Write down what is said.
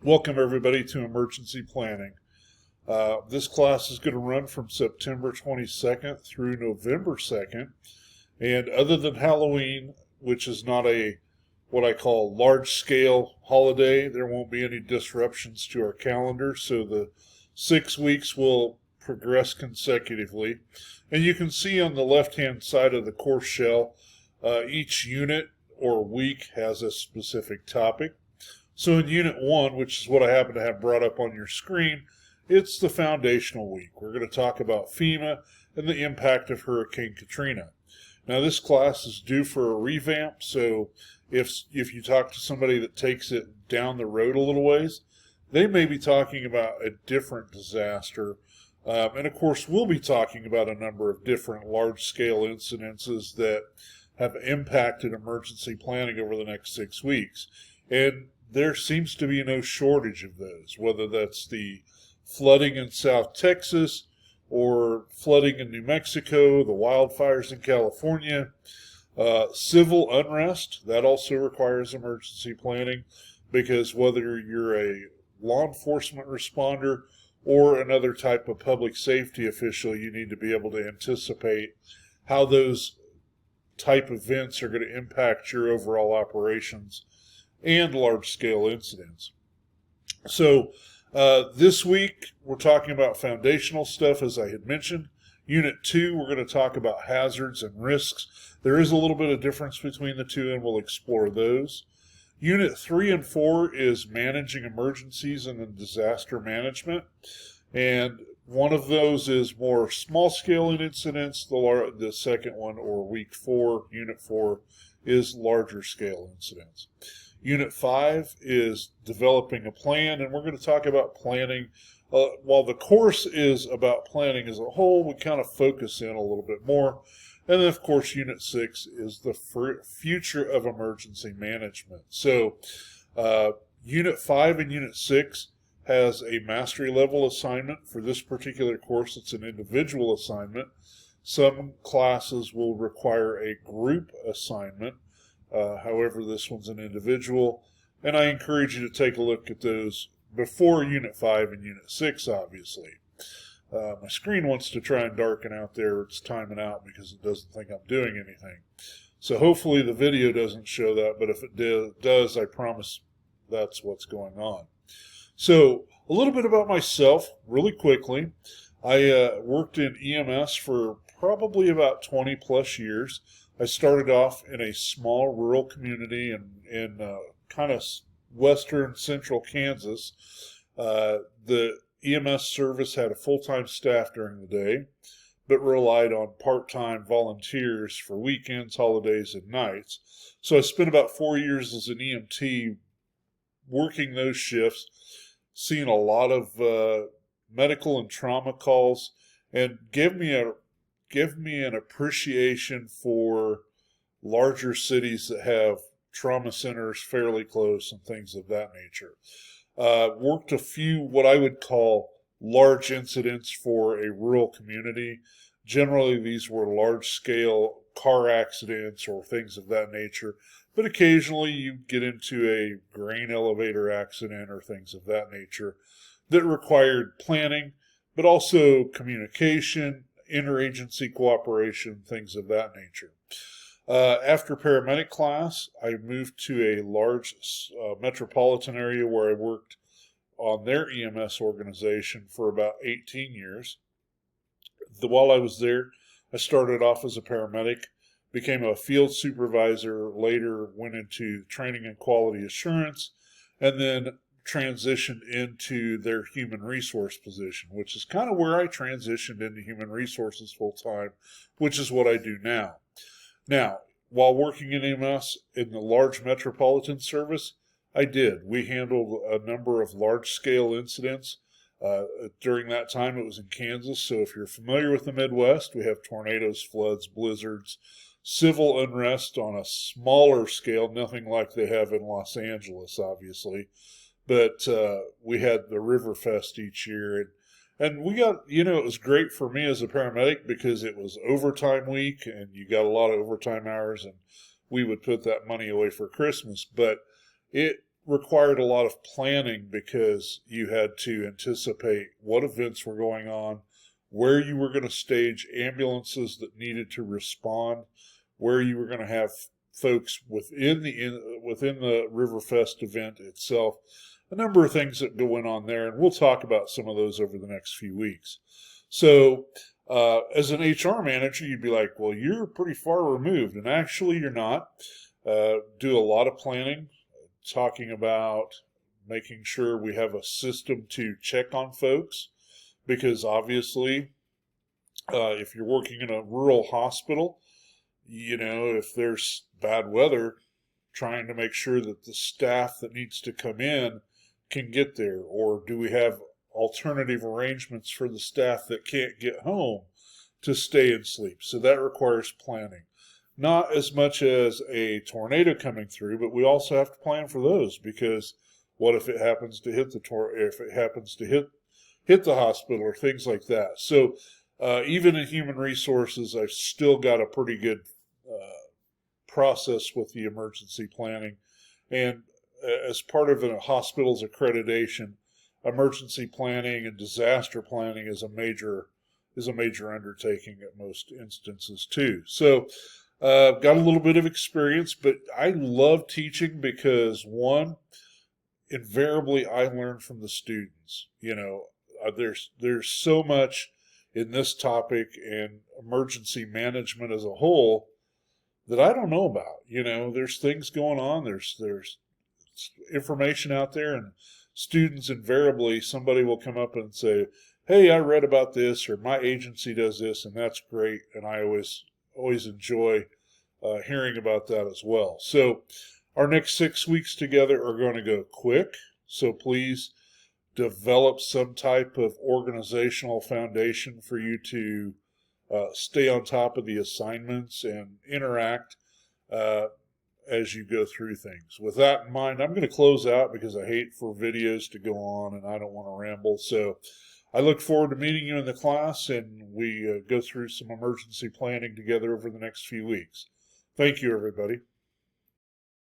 Welcome everybody to emergency planning. This class is going to run from September 22nd through November 2nd. And other than Halloween, which is not a what I call large-scale holiday, there won't be any disruptions to our calendar. So the 6 weeks will progress consecutively. And you can see on the left-hand side of the course shell, each unit or week has a specific topic. So in Unit 1, which is what I happen to have brought up on your screen, it's the foundational week. We're going to talk about FEMA and the impact of Hurricane Katrina. Now this class is due for a revamp, so if you talk to somebody that takes it down the road a little ways, they may be talking about a different disaster. And of course we'll be talking about a number of different large-scale incidences that have impacted emergency planning over the next 6 weeks. And there seems to be no shortage of those, whether that's the flooding in South Texas or flooding in New Mexico, the wildfires in California, civil unrest. That also requires emergency planning, because whether you're a law enforcement responder or another type of public safety official, you need to be able to anticipate how those type of events are going to impact your overall operations and large-scale incidents. So this week we're talking about foundational stuff, as I had mentioned. Unit 2, we're going to talk about hazards and risks. There is a little bit of difference between the two, and we'll explore those. Unit 3 and 4 is managing emergencies and disaster management, and one of those is more small-scale incidents. The second one, or week 4, Unit 4, is larger-scale incidents. Unit 5 is developing a plan, and we're going to talk about planning. While the course is about planning as a whole, we kind of focus in a little bit more. And then, of course, Unit 6 is the future of emergency management. So Unit 5 and Unit 6 has a mastery level assignment. For this particular course, it's an individual assignment. Some classes will require a group assignment. However, this one's an individual, and I encourage you to take a look at those before Unit 5 and Unit 6, obviously. My screen wants to try and darken out there. It's timing out because it doesn't think I'm doing anything. So hopefully the video doesn't show that, but if it does, I promise that's what's going on. So a little bit about myself, really quickly. I worked in EMS for probably about 20 plus years. I started off in a small rural community in kind of western central Kansas. The EMS service had a full-time staff during the day, but relied on part-time volunteers for weekends, holidays, and nights. So I spent about 4 years as an EMT working those shifts, seeing a lot of medical and trauma calls, and give me an appreciation for larger cities that have trauma centers fairly close and things of that nature. Worked a few what I would call large incidents for a rural community. Generally, these were large-scale car accidents or things of that nature, but occasionally you get into a grain elevator accident or things of that nature that required planning, but also communication, interagency cooperation, things of that nature. After paramedic class, I moved to a large metropolitan area where I worked on their EMS organization for about 18 years. While I was there, I started off as a paramedic, became a field supervisor, later went into training and quality assurance, and then transitioned into their human resource position, which is kind of where I transitioned into human resources full time, which is what I do now. Now, while working in EMS in the large metropolitan service, we handled a number of large-scale incidents. During that time, it was in Kansas, so if you're familiar with the Midwest, we have tornadoes, floods, blizzards, civil unrest on a smaller scale, nothing like they have in Los Angeles, obviously. But we had the River Fest each year, and we got, it was great for me as a paramedic because it was overtime week, and you got a lot of overtime hours, and we would put that money away for Christmas. But it required a lot of planning because you had to anticipate what events were going on, where you were going to stage ambulances that needed to respond, where you were going to have folks within the Riverfest event itself, a number of things that went on there, and we'll talk about some of those over the next few weeks. So as an HR manager, you'd be like, well, you're pretty far removed, and actually you're not. Do a lot of planning, talking about making sure we have a system to check on folks, because obviously if you're working in a rural hospital, if there's bad weather, trying to make sure that the staff that needs to come in can get there, or do we have alternative arrangements for the staff that can't get home to stay and sleep? So that requires planning. Not as much as a tornado coming through, but we also have to plan for those, because what if it happens to hit hit the hospital or things like that. So even in human resources, I've still got a pretty good process with the emergency planning. And as part of a hospital's accreditation, emergency planning and disaster planning is a major undertaking at most instances too. So got a little bit of experience, but I love teaching because, one, invariably I learn from the students. There's so much in this topic and emergency management as a whole that I don't know about. There's things going on. There's information out there, and students invariably, somebody will come up and say, hey, I read about this, or my agency does this, and that's great. And I always enjoy hearing about that as well. So our next 6 weeks together are going to go quick. So please develop some type of organizational foundation for you to stay on top of the assignments and interact as you go through things. With that in mind, I'm going to close out because I hate for videos to go on and I don't want to ramble. So I look forward to meeting you in the class, and we go through some emergency planning together over the next few weeks. Thank you, everybody.